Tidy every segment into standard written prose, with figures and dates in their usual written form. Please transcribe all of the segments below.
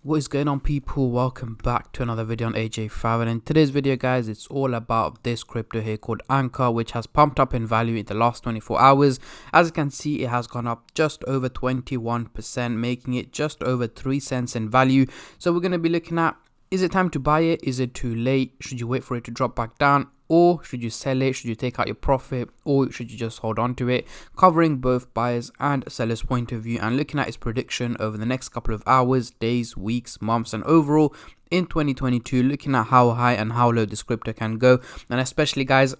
What is going on, people? Welcome back to another video on AJ5, and in today's video guys, it's all about this crypto here called Ankr, which has pumped up in value in the last 24 hours. As you can see, it has gone up just over 21%, making it just over 3 cents in value. So we're going to be looking at, is it time to buy it? Is it too late? Should you wait for it to drop back down? Or should you sell it? Should you take out your profit? Or should you just hold on to it? Covering both buyers and sellers' point of view and looking at its prediction over the next couple of hours, days, weeks, months, and overall in 2022, looking at how high and how low this crypto can go. And especially guys,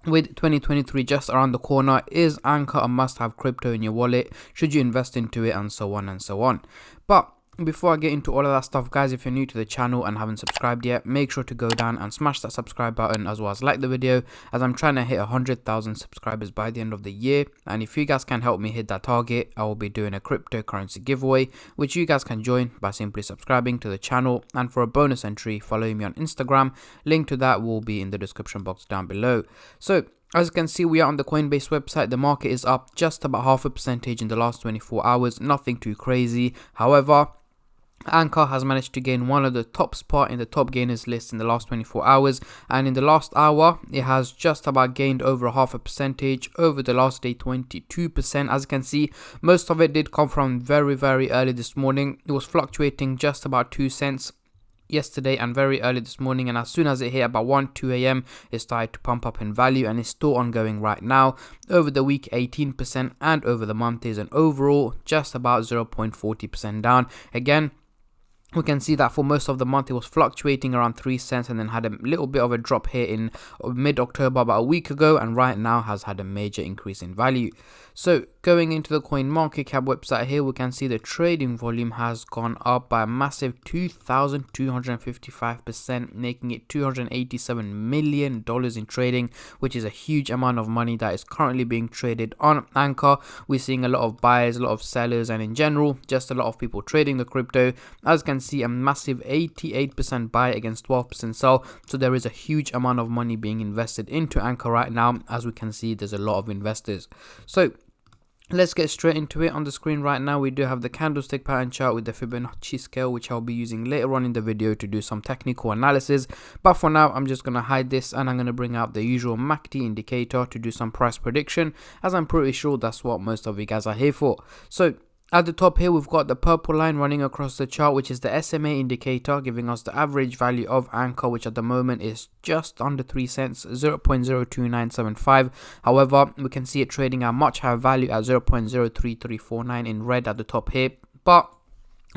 with 2023 just around the corner, is Ankr a must-have crypto in your wallet? Should you invest into it? And so on and so on. But before I get into all of that stuff guys, if you're new to the channel and haven't subscribed yet, make sure to go down and smash that subscribe button, as well as like the video, as I'm trying to hit 100,000 subscribers by the end of the year. And if you guys can help me hit that target, I will be doing a cryptocurrency giveaway, which you guys can join by simply subscribing to the channel. And for a bonus entry, following me on Instagram. Link to that will be in the description box down below. So as you can see, we are on the Coinbase website. The market is up just about 0.5% in the last 24 hours, nothing too crazy. However, Ankr has managed to gain one of the top spot in the top gainers list in the last 24 hours, and in the last hour it has just about gained over 0.5%. Over the last day, 22%. As you can see, most of it did come from very early this morning. It was fluctuating just about 2 cents yesterday and very early this morning, and as soon as it hit about 2 a.m. it started to pump up in value, and it's still ongoing right now. Over the week, 18%, and over the month is an overall just about 0.40% down. Again, we can see that for most of the month it was fluctuating around 3 cents and then had a little bit of a drop here in mid-October about a week ago, and right now has had a major increase in value. So going into the coin market cap website here, we can see the trading volume has gone up by a massive 2,255%, making it $287 million in trading, which is a huge amount of money that is currently being traded on Ankr. We're seeing a lot of buyers, a lot of sellers, and in general just a lot of people trading the crypto. As you can see, a massive 88% buy against 12% sell, so there is a huge amount of money being invested into Ankr right now. As we can see, there's a lot of investors. So let's get straight into it. On the screen right now we do have the candlestick pattern chart with the Fibonacci scale, which I'll be using later on in the video to do some technical analysis, but for now I'm just going to hide this and I'm going to bring out the usual MACD indicator to do some price prediction, as I'm pretty sure that's what most of you guys are here for. So at the top here, we've got the purple line running across the chart, which is the SMA indicator, giving us the average value of Ankr, which at the moment is just under 3 cents, 0.02975. However, we can see it trading at much higher value at 0.03349 in red at the top here, but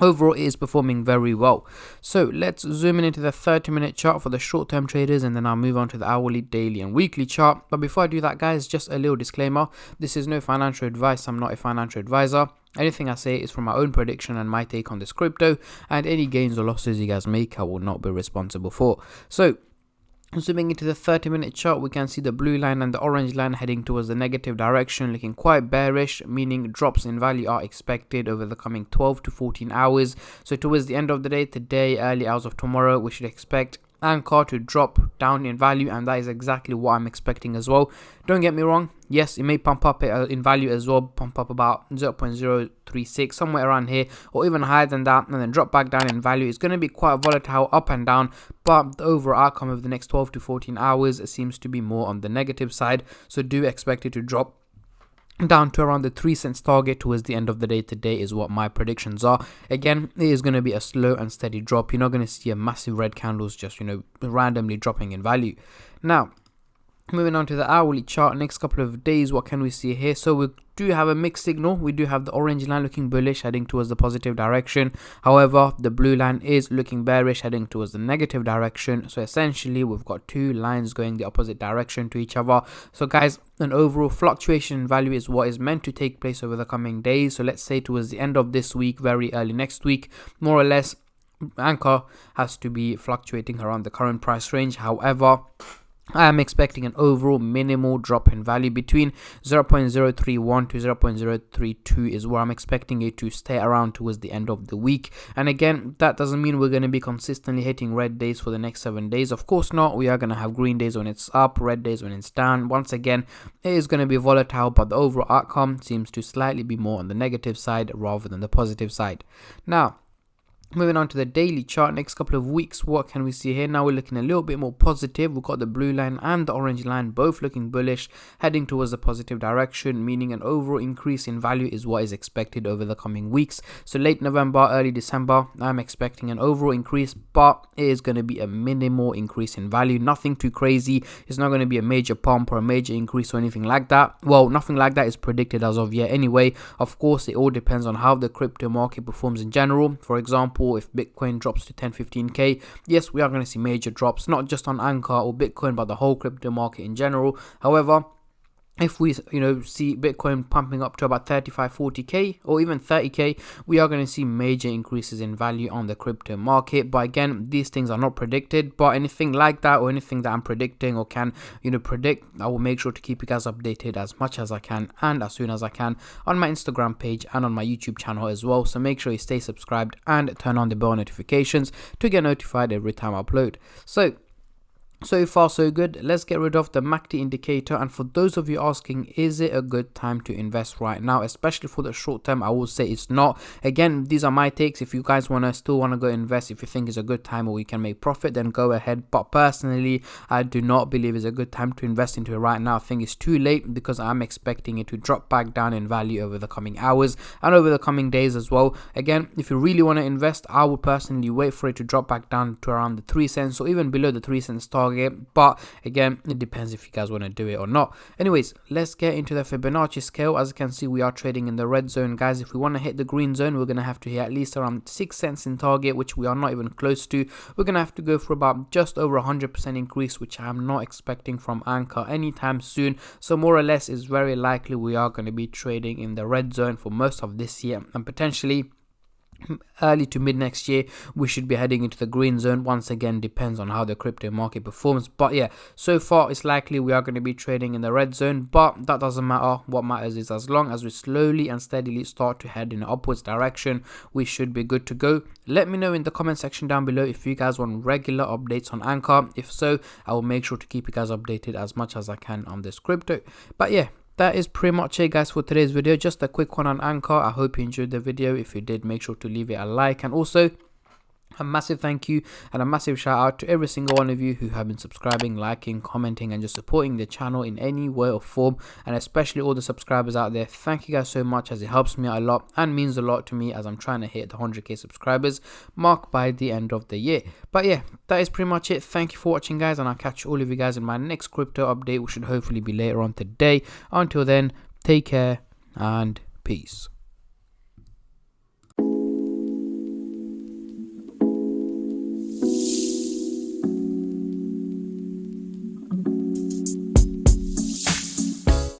overall it is performing very well. So let's zoom in into the 30-minute chart for the short-term traders, and then I'll move on to the hourly, daily, and weekly chart. But before I do that guys, just a little disclaimer: this is no financial advice. I'm not a financial advisor. Anything I say is from my own prediction and my take on this crypto, and any gains or losses you guys make I will not be responsible for. So zooming into the 30-minute chart, we can see the blue line and the orange line heading towards the negative direction, looking quite bearish, meaning drops in value are expected over the coming 12 to 14 hours. So towards the end of the day today, early hours of tomorrow, we should expect Ankr to drop down in value, and that is exactly what I'm expecting as well. Don't get me wrong, yes, it may pump up in value as well, pump up about 0.036, somewhere around here, or even higher than that, and then drop back down in value. It's going to be quite volatile up and down, but the overall outcome of the next 12 to 14 hours seems to be more on the negative side, so do expect it to drop down to around the 3 cents target towards the end of the day today is what my predictions are. Again, it is going to be a slow and steady drop. You're not going to see a massive red candles just randomly dropping in value. Now moving on to the hourly chart, next couple of days, what can we see here? So we do have a mixed signal. We do have the orange line looking bullish, heading towards the positive direction. However, the blue line is looking bearish, heading towards the negative direction. So essentially we've got two lines going the opposite direction to each other. So guys, an overall fluctuation in value is what is meant to take place over the coming days. So let's say towards the end of this week, very early next week, more or less, Ankr has to be fluctuating around the current price range. However, I am expecting an overall minimal drop in value between 0.031 to 0.032 is where I'm expecting it to stay around towards the end of the week. And again, that doesn't mean we're going to be consistently hitting red days for the next 7 days. Of course not. We are going to have green days when it's up, red days when it's down. Once again, it is going to be volatile, but the overall outcome seems to slightly be more on the negative side rather than the positive side. Now, Moving on to the daily chart, next couple of weeks, what can we see here? Now we're looking a little bit more positive. We've got the blue line and the orange line both looking bullish, heading towards the positive direction, meaning an overall increase in value is what is expected over the coming weeks. So late November, early December, I'm expecting an overall increase, but it is going to be a minimal increase in value. Nothing too crazy. It's not going to be a major pump or a major increase or anything like that. Well, nothing like that is predicted as of yet anyway. Of course, it all depends on how the crypto market performs in general. For example, if Bitcoin drops to 10-15k, yes, we are going to see major drops, not just on Ankr or Bitcoin, but the whole crypto market in general. However, if we see Bitcoin pumping up to about 35-40k or even 30k, we are going to see major increases in value on the crypto market. But again, these things are not predicted, but anything like that or anything that I'm predicting or can predict, I will make sure to keep you guys updated as much as I can and as soon as I can on my Instagram page and on my YouTube channel as well. So make sure you stay subscribed and turn on the bell notifications to get notified every time I upload. So far so good. Let's get rid of the MACD indicator, and for those of you asking, is it a good time to invest right now, especially for the short term? I will say it's not. Again, these are my takes. If you guys still want to go invest, if you think it's a good time or you can make profit, then go ahead. But personally, I do not believe it's a good time to invest into it right now. I think it's too late because I'm expecting it to drop back down in value over the coming hours and over the coming days as well. Again, if you really want to invest, I would personally wait for it to drop back down to around the 3 cents or even below the 3 cents target. But again, it depends if you guys want to do it or not. Anyways, let's get into the Fibonacci scale. As you can see, we are trading in the red zone, guys. If we want to hit the green zone, we're going to have to hit at least around 6 cents in target, which we are not even close to. We're going to have to go for about just over 100% increase, which I'm not expecting from Ankr anytime soon. So more or less, it's very likely we are going to be trading in the red zone for most of this year, and potentially early to mid next year we should be heading into the green zone. Once again, depends on how the crypto market performs, but yeah, so far it's likely we are going to be trading in the red zone, but that doesn't matter. What matters is as long as we slowly and steadily start to head in an upwards direction, we should be good to go. Let me know in the comment section down below if you guys want regular updates on Ankr. If so, I will make sure to keep you guys updated as much as I can on this crypto. But yeah, that is pretty much it, guys, for today's video. Just a quick one on Ankr. I hope you enjoyed the video. If you did, make sure to leave it a like, and also a massive thank you and a massive shout out to every single one of you who have been subscribing, liking, commenting, and just supporting the channel in any way or form, and especially all the subscribers out there. Thank you guys so much, as it helps me out a lot and means a lot to me as I'm trying to hit the 100k subscribers mark by the end of the year. But yeah, that is pretty much it. Thank you for watching, guys, and I'll catch all of you guys in my next crypto update, which should hopefully be later on today. Until then, take care and peace.